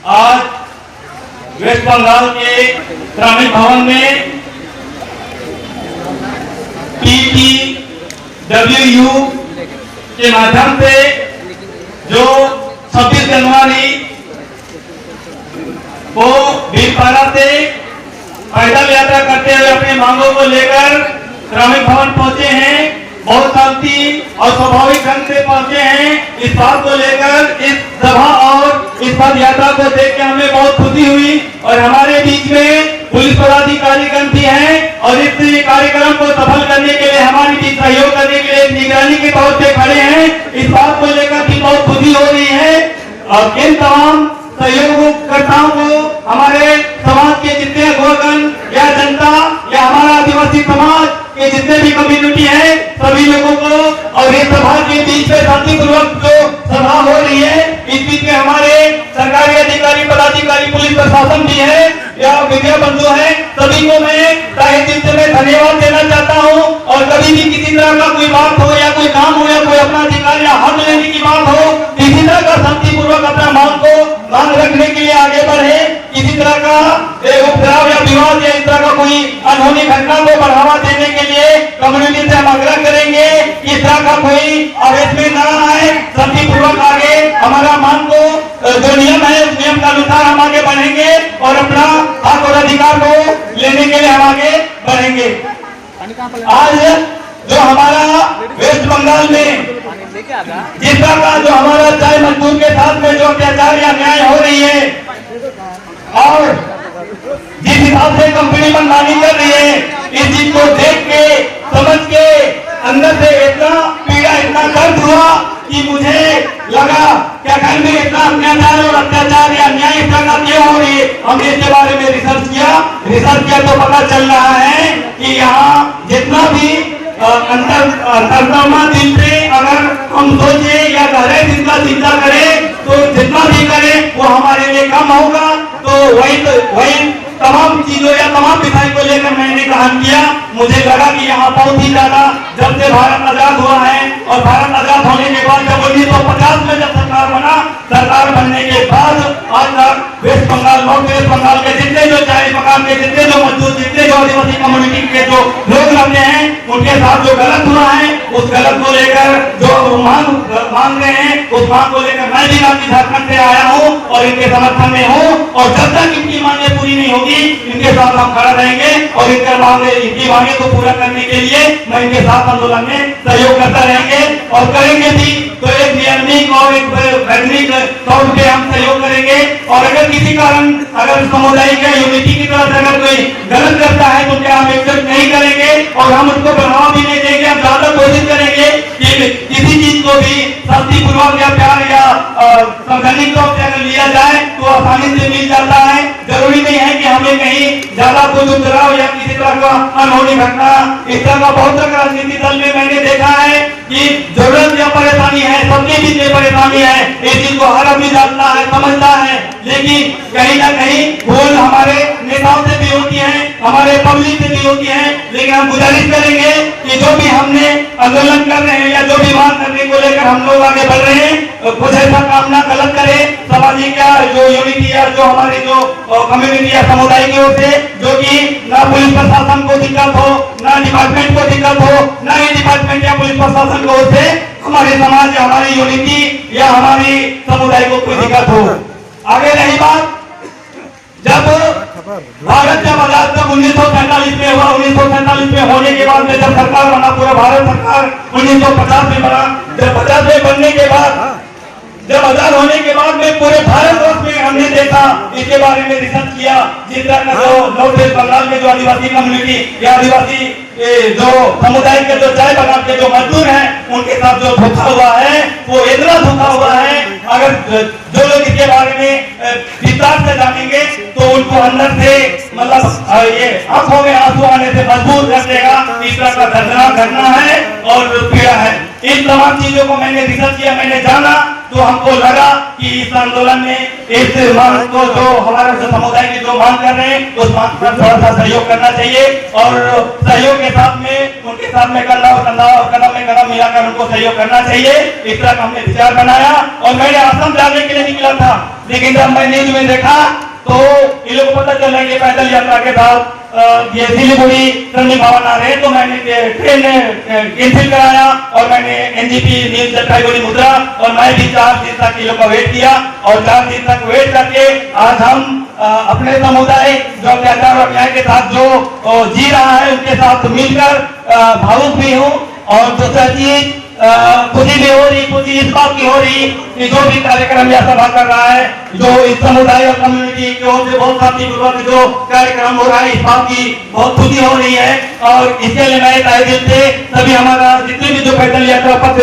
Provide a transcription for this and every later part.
आज वेस्ट बंगाल के ग्रामीण भवन में PTWU के माध्यम से जो 26 जनवरी को भीलवाड़ा से पैदल यात्रा करते हुए अपनी मांगों को लेकर ग्रामीण भवन पहुंचे हैं। बहुत शांति और स्वाभाविक ढंग से पहुंचे हैं। इस बात को लेकर इस सभा और इस पद यात्रा को देख के हमें बहुत खुशी हुई और हमारे बीच में पुलिस पदाधिकारीगण भी हैं और इस कार्यक्रम को सफल करने के लिए हमारे बीच सहयोग करने के लिए निगरानी के तौर पे खड़े हैं। इस बात को लेकर भी बहुत खुशी हो रही है और इन तमाम सहयोगकर्ताओं को हमारे समाज के जितने अगुवागण या जनता या हमारा आदिवासी समाज के जितने भी कम्युनिटी है सभी लोगों को और इस सभा के बीच में शांतिपूर्वक जो सभा हो रही है इस बीच में हमारे सरकारी अधिकारी पदाधिकारी पुलिस प्रशासन भी है या मीडिया बंधु है सभी को मैं तहे दिल से मैं धन्यवाद देना चाहता हूँ। और कभी भी किसी तरह का कोई बात हो या कोई काम हो या कोई अपना अधिकार या हक लेने की बात हो किसी तरह का शांतिपूर्वक अपना मांग रखने के लिए आगे बढ़े। किसी तरह का उपद्रव या विवाद या इस तरह का कोई अनहोनी घटना को बढ़ावा देने के लिए कम्युनिटी से हम आग्रह करेंगे इस तरह का कोई आवेश में न आए। शांतिपूर्वक आगे हमारा मांग को जो नियम है उस नियम के अनुसार हम आगे बढ़ेंगे और अपना हक और अधिकार को लेने के लिए हम आगे बढ़ेंगे। आज जो हमारा वेस्ट बंगाल में जिस तरह का जो हमारा चाय मजदूर के साथ में जो अत्याचार या न्याय हो रही है और जिस हिसाब से कंपनी मनमानी कर रही है इस चीज को देख के समझ के अंदर से इतना पीड़ा इतना दर्द हुआ कि मुझे लगा क्या घर में इतना अत्याचार और अत्याचार या न्याय इस तरह का क्यों हो रही है। हमने इसके बारे में रिसर्च किया तो पता चल रहा है कि यहाँ जितना भी अंतर्मा दिल से अगर हम सोचे या गहरे दिल का चिंता करें तो जितना भी करें वो हमारे लिए कम होगा। तो वही तमाम चीजों या तमाम विषय को लेकर मैंने काम किया। मुझे लगा कि यहाँ बहुत ही ज्यादा जब से भारत आजाद हुआ है और भारत आजाद होने के बाद जब 1950 में जब सरकार बना सरकार बनने के बाद आज तक West Bengal North West Bengal के जितने जो चाय मकान के जितने जो मजदूर जितने जो आदिवासी कम्युनिटी के जो लोग रहते हैं उनके साथ जो गलत हुआ है उस गलत को लेकर जो मांग रहे हैं उस मांग को लेकर मैं भी राज्य झारखंड से आया हूँ और इनके समर्थन में हूँ और जब तक इनकी मांगे पूरी नहीं होगी इनके साथ हम खड़ा रहेंगे और इनकी मांगे को पूरा करने के लिए मैं इनके साथ आंदोलन में सहयोग करता रहेंगे और करेंगे भी। तो एक नियमित और एक वैज्ञानिक तौर पे हम सहयोग करेंगे और अगर किसी कारण अगर सामुदायिक यूनिटी की तरफ से अगर कोई गलत करता है तो क्या हम एक्सेप्ट नहीं करेंगे और हम उसको बढ़ावा भी नहीं देंगे। हम ज्यादा कोशिश करेंगे कि किसी चीज को भी शांतिपूर्वक या प्यार या संवैधानिक तौर से अगर लिया जाए तो आसानी से मिल जाता है। जरूरी नहीं है कि हमें कहीं ज्यादा कुछ उपद्रव या किसी तरह का अनहोनी घटना इस तरह का बहुत तरह राजनीति दल में मैंने देखा है कि जरूरत या परेशानी है सबके बीच में परेशानी है इस चीज को हर आदमी जानता है समझता है लेकिन कहीं ना कहीं भूल हमारे नेताओं से भी होती है हमारे पब्लिक से भी होती है। लेकिन हम गुजारिश करेंगे कि जो भी हमने आंदोलन कर रहे हैं या जो भी मांग करने को लेकर हम लोग आगे बढ़ रहे हैं कुछ ऐसा काम ना गलत करे सामाजिक या जो यूनिटी या जो हमारी जो कम्युनिटी या समुदाय की ओर से जो कि ना पुलिस प्रशासन को दिक्कत हो ना डिपार्टमेंट को दिक्कत हो ना ही डिपार्टमेंट या पुलिस प्रशासन की ओर से हमारे समाज या हमारी यूनिटी या हमारी समुदाय को कोई दिक्कत हो। आगे रही बात जब भारत जब आजाद जब 1947 में हुआ 1947 में होने के बाद में जब सरकार बना पूरा भारत सरकार 1950 में बना जब 50 में बनने के बाद जब आजाद होने के बाद में पूरे भारतवर्ष में हमने देखा इसके बारे में रिसर्च किया जिस तरह का जो नॉर्थ वेस्ट बंगाल में जो आदिवासी कम्युनिटी या आदिवासी जो समुदाय के जो चाय बागान के जो मजदूर हैं उनके साथ जो धोखा हुआ है वो इतना धोखा हुआ है। अगर जो लोग इसके बारे में विस्तार से जानेंगे तो उनको अंदर से मतलब ये आंखों में आंसू आने से मजबूर कर देगा। इस तरह का दर्दनाक घटना है और पीड़ा है। इन तमाम चीजों को मैंने रिसर्च किया मैंने जाना तो हमको लगा कि इस आंदोलन में इस मांग को जो हमारे समुदाय की जो मांग कर रहे हैं उस मांग पर थोड़ा सा सहयोग करना चाहिए और सहयोग के साथ में उनके साथ में कदम में कदम मिलाकर उनको सहयोग करना चाहिए। इस तरह का हमने विचार बनाया और मैंने असम जाने के लिए निकला था, लेकिन जब मैं न्यूज में देखा तो ये लोग पता चला कि पैदल यात्रा के साथ ये सिलीगुड़ी टर्निंग भवन आ रहे हैं, तो मैंने ट्रेन कैंसिल कराया और मैंने एनजीपी न्यूज जलपाईगुड़ी मुद्रा और मैं भी 4 दिन तक ये लोग का वेट किया और 4 दिन तक वेट करके आज हम अपने समुदाय जो अत्याचार और अन्याय के साथ जो जी रहा है उनके साथ मिलकर भावुक भी हूँ। और दूसरा चीज खुशी भी हो रही, खुशी इस बात की हो रही कि जो भी कार्यक्रम या सभा कर रहा है, जो इस समुदाय और कम्युनिटी की ओर से बहुत शांतिपूर्वक जो कार्यक्रम हो रहा है, इस बात की बहुत खुशी हो रही है। और इसके लिए मैं तहे दिल से सभी हमारा जितने भी जो पैदल यात्रा पथ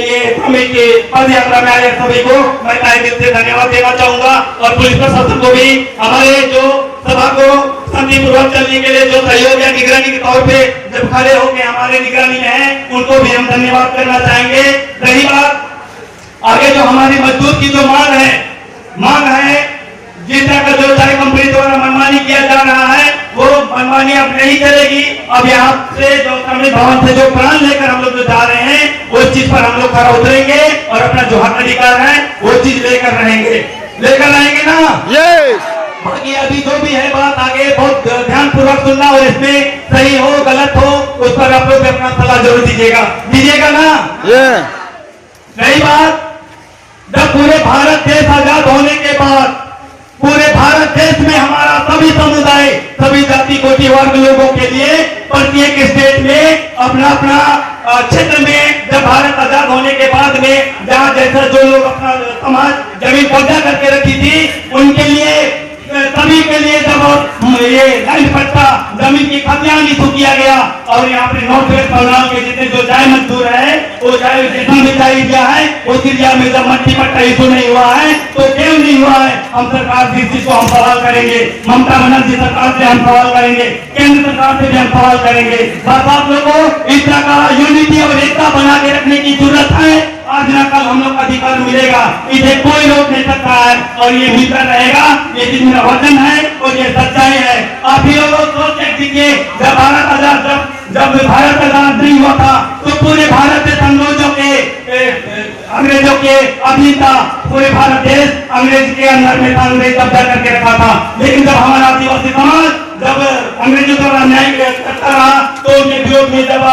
ये समिति के पद यात्रा में आए सभी को मैं तहे दिल से धन्यवाद देना चाहूंगा और पुलिस प्रशासन को भी हमारे जो सभा को शांतिपूर्वक चलने के लिए जो सहयोग या निगरानी के तौर पे जब खड़े होकर हमारे निगरानी में है उनको भी हम धन्यवाद करना चाहेंगे। रही बात आगे जो हमारी मजदूर की जो मांग है जिस तरह का जो चाय कंपनी द्वारा मनमानी किया जा रहा है वो मनमानी अब नहीं चलेगी। अब यहाँ से जो सम्मेलन भवन से जो प्रण लेकर हम लोग जो जा रहे हैं उस चीज पर हम लोग खड़ा उतरेंगे और अपना जो हक अधिकार है वो चीज लेकर रहेंगे ना। बाकी अभी जो भी है बात आगे बहुत ध्यान पूर्वक सुनना और इसमें सही हो गलत हो उस पर आप लोग अपना सलाह जरूर दीजिएगा ना। नई बात, जब पूरे भारत देश आजाद होने के बाद पूरे भारत देश में हमारा सभी समुदाय सभी जाति कोटि वर्ग लोगों के लिए प्रत्येक स्टेट में अपना अपना क्षेत्र में जब भारत आजाद होने के बाद में जहाँ जैसा जो लोग अपना समाज जमीन कब्जा करके रखी थी उनके लिए सभी के लिए जब ये लैंड पट्टा जमीन की खतियान इशू किया गया और यहाँ पे नॉर्थ वेस्ट बंगाल के जितने जो चाय मजदूर है वो चाय जितना भी चाय दिया है उस एरिया में जब मट्टी पट्टा इशू नहीं हुआ है तो क्यों नहीं हुआ है, हम सरकार से इस चीज को हम सवाल करेंगे। ममता बनर्जी सरकार से हम सवाल करेंगे, केंद्र सरकार से भी हम सवाल करेंगे। बस आप लोगों को इस तरह का यूनिटी और एकता बना के रखने की जरूरत है। आज ना कल हम लोग का अधिकार मिलेगा, इसे कोई रोक नहीं सकता है और ये मिलता रहेगा। ये चीज मेरा वचन है और ये सच्चाई है। आप ही लोगों को सोच दीजिए जब भारत आजाद नहीं हुआ था तो पूरे भारत देश अंग्रेजों के अधीन था, पूरे भारत देश अंग्रेज के अंदर में था, अंग्रेज कब्जा करके रखा था। लेकिन जब हमारा आदिवासी समाज जब अंग्रेजों द्वारा अन्याय करता रहा तो उनके विरोध में जब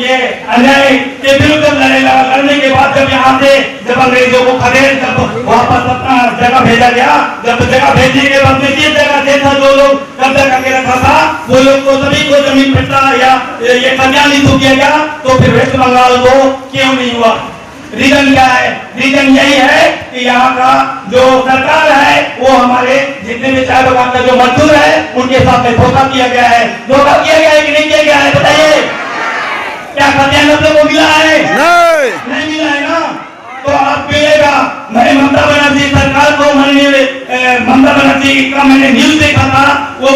ये अन्याय के विरुद्ध लड़ने के बाद जब यहाँ से जब अंग्रेजों को खदेड़ जब वापस अपना जगह भेजा गया, जब जगह भेजने के बाद में जिस जगह से था जो लोग कब्जा करके रखा था वो लोग को सभी को जमीन पट्टा या ये कब्जा नहीं किया गया, तो फिर वेस्ट बंगाल को क्यों नहीं हुआ? रीजन क्या है? रीजन यही है कि यहाँ का जो सरकार है वो हमारे जितने भी चाय बागान का जो मजदूर है उनके साथ में धोखा किया गया है। धोखा किया गया है कि नहीं किया गया है बताइए? क्या खतियान आप लोगों को मिला है? नहीं मिला है ना, तो आप मिलेगा। मैंने ममता बनर्जी सरकार को ममता बनर्जी का मैंने न्यूज देखा था, वो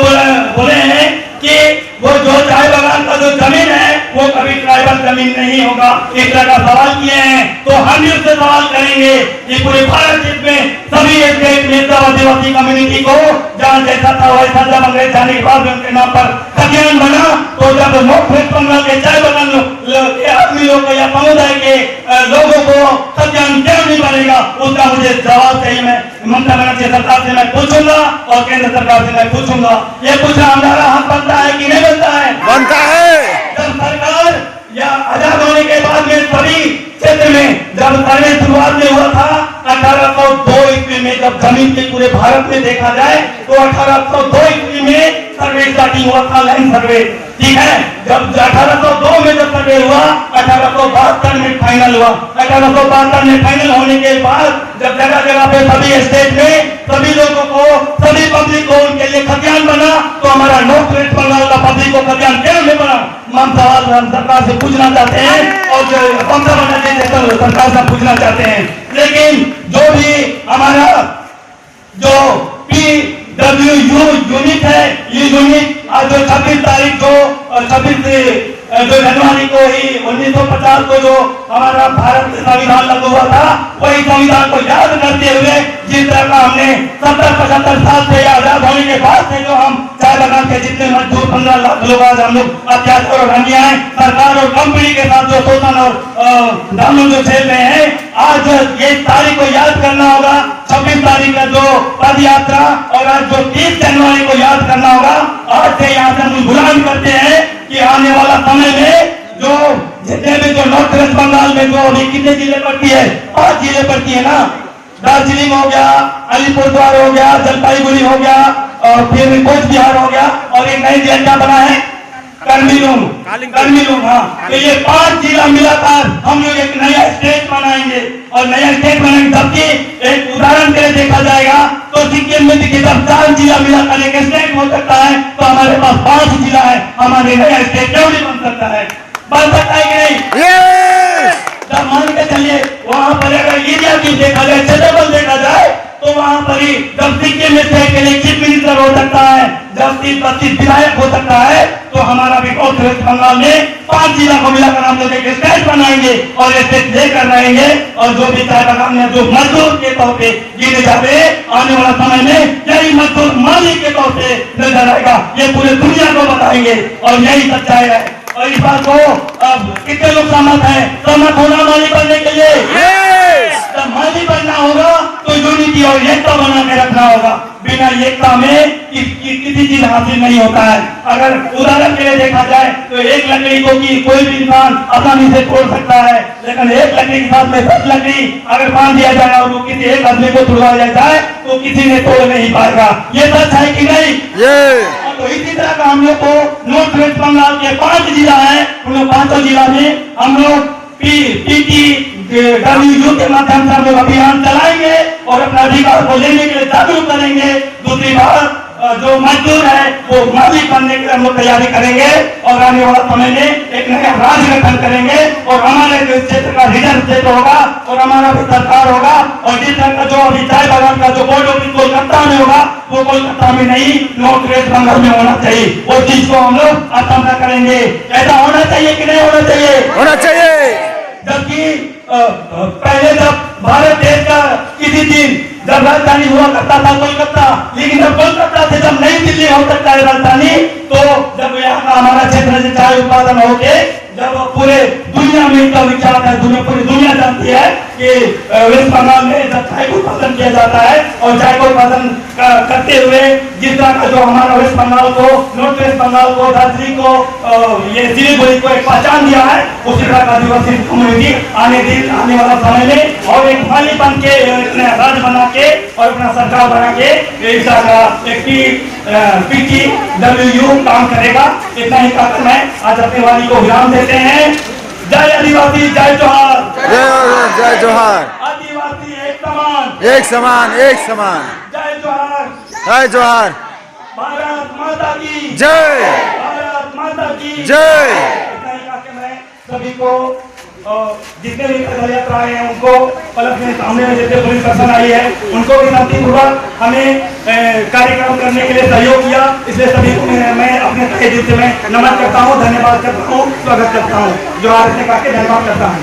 बोले हैं कि वो जो चाय बागान का जो जमीन है वो कभी ट्राइबल जमीन नहीं होगा। इस तरह का सवाल किए हैं तो हम भी उससे सवाल करेंगे कि पूरे भारत देश में सभी स्टेट में सब आदिवासी कम्युनिटी को जहाँ जैसा था वैसा जब अंग्रेज जाने के बाद उनके नाम पर खतियान बना तो जब नॉर्थ वेस्ट बंगाल के चाय बागान के आदमी लोग या समुदाय के लोगों को खतियान क्यों नहीं बनेगा, उसका मुझे जवाब चाहिए। मैं ममता बनर्जी सरकार से मैं पूछूंगा और केंद्र सरकार से मैं पूछूंगा, ये पूछना हमारा हक बनता है कि नहीं बनता है? बनता है। जब सरकार या आजाद होने के बाद में सभी क्षेत्र में जब सर्वे शुरुआत में हुआ था 1802 ईस्वी में, जब जमीन के पूरे भारत में देखा जाए तो 1802 ईस्वी में सर्वे स्टार्टिंग हुआ था, लैंड सर्वे, ठीक है। जब 1802 में जब सर्वे हुआ 1872 में फाइनल हुआ। 1872 में फाइनल होने के बाद जब जगह जगह पे सभी स्टेट में सभी लोगों को सभी पब्लिक को उनके लिए खतियान बना, तो हमारा नॉर्थ वेस्ट बंगाल का पब्लिक को खतियान क्यों नहीं बना? हम सवाल सरकार से पूछना चाहते हैं और जो ममता बनर्जी सरकार से पूछना चाहते हैं। लेकिन जो भी हमारा जो PWU यूनिट है, ये यूनिट आज जो 26 तारीख को 26 2 जनवरी को ही 1950 को जो हमारा भारत संविधान लागू हुआ था, वही संविधान को याद करते हुए जिस तरह का हमने 70-75 साल से आजाद होने के बाद से जो हम चाय बागान के जितने मजदूर 15 लाख लोग आज हम लोग अत्याचार और अन्याय सरकार और कंपनी के साथ जो शोषण और दामन जो झेल रहे हैं, आज ये तारीख को याद करना होगा। 26 तारीख का जो पद यात्रा और आज जो 30 जनवरी को याद करना होगा। आज से यहाँ से हम गुलाम करते हैं कि आने वाला समय में जो जितने भी जो नॉर्थ वेस्ट बंगाल में जो अभी कितने जिले पड़ती है, 5 जिले पड़ती है ना, दार्जिलिंग हो गया, अलीपुरद्वार हो गया, जलपाईगुड़ी हो गया और फिर कोच बिहार हो गया और एक नई जिला क्या बना है कर्मीलुंग। हाँ, तो ये 5 जिला मिलाकर हम लोग एक नया स्टेट बनाएंगे और नया स्टेट बनाएंगे। जबकि एक उदाहरण के लिए देखा जाएगा तो सिक्किम में जब 4 जिला मिलाकर एक स्टेट हो सकता है, तो हमारे पास 5 जिला है, हमारे नया स्टेट क्यों नहीं बन सकता है? बन सकता है कि नहीं? जब मान के चलिए वहां पर अगर एरिया की देखा जाए, क्षेत्रफल देखा जाए, तो वहां पर ही जब सिक्किम में स्टेट के लिए चीफ मिनिस्टर हो सकता है, जब 30-32 विधायक हो सकता है, तो हमारा भी नॉर्थ वेस्ट बंगाल में 5 जिला को मिलाकर हम लोग एक स्टेट बनाएंगे और स्टेट लेकर रहेंगे। और जो भी चाय बागान में जो मजदूर के तौर पे गिने जाते, आने वाला समय में यही मजदूर मालिक के तौर पे नजर आएगा। ये पूरे दुनिया को बताएंगे और यही सच्चाई है। और इस बात को अब कितने लोग सहमत होना मालिक बनने के लिए? जब मालिक बनना होगा तो यूनिटी और एकता बना के रखना होगा। बिना एकता में किसी चीज हासिल नहीं होता है। अगर उदाहरण के लिए देखा जाए तो एक लकड़ी को की कोई भी इंसान आसानी से तोड़ सकता है, लेकिन एक लकड़ी के साथ में 10 लकड़ी अगर बांध दिया जाए और वो किसी एक आदमी को तोड़वाया जाए तो किसी ने तोड़ नहीं पाएगा। ये सच है कि नहीं? तो इसी तरह का हम लोग को नॉर्थ वेस्ट बंगाल के 5 जिला है, उन 5 जिला में हम लोग PTWU के माध्यम से हम लोग अभियान चलाएंगे और अपना अधिकार को लेने के लिए जागरूक करेंगे। दूसरी बात, जो मजदूर है वो मालिक बनने के लिए हम लोग तैयारी करेंगे और आने वाला समय में एक नया राज्य गठन करेंगे और हमारे क्षेत्र का रिजर्व क्षेत्र होगा और हमारा भी सरकार होगा। और जिस तरह का जो अभी चाय बागान का जो बोर्ड ऑफिस कोलकाता में होगा, वो कोलकाता में नहीं, नॉर्थ वेस्ट बंगाल में होना चाहिए। वो चीज को हम लोग आसाम करेंगे। ऐसा होना चाहिए कि नहीं होना चाहिए? होना चाहिए। जबकि पहले जब भारत देश का किसी दिन जब राजधानी हुआ करता था कोलकाता, लेकिन जब कोलकाता से जब नई दिल्ली हो सकता है राजधानी, तो जब यहाँ का हमारा क्षेत्र से चाय उत्पादन हो के जब पूरे दुनिया में इतना विख्यात है, पूरी दुनिया जानती है कि वेस्ट बंगाल में जब चाय को उत्पादन किया जाता है और चाय को उत्पादन करते हुए जिस तरह का जो हमारा वेस्ट बंगाल को, नॉर्थ वेस्ट बंगाल को, दार्जिलिंग को, ये सिलीगुड़ी को एक पहचान दिया है, उसी तरह का आदिवासी कम्युनिटी आने वाला समय में और एक माली बन के राज्य बना के और अपना सरकार बना के एक PTWU काम करेगा। इतना ही कहकर मैं आज अपनी वाणी को विराम देते हैं। जय आदिवासी, जय जोहार। जय जोहार। आदिवासी एक समान, एक समान, एक समान। जय जोहार, जय जोहार। भारत माता की जय, भारत माता की जय। इतना ही कहकर मैं सभी को जितने भी पैदल यात्रा आए हैं उनको पलक में सामने में जितने पुलिस प्रशासन आई है उनको भी शांतिपूर्वक हमें कार्यक्रम करने के लिए सहयोग किया। इसलिए सभी को मैं अपने तहे दिल से मैं नमन करता हूँ, धन्यवाद करता हूँ, स्वागत करता हूँ। जोहार से काके धन्यवाद करता हूँ।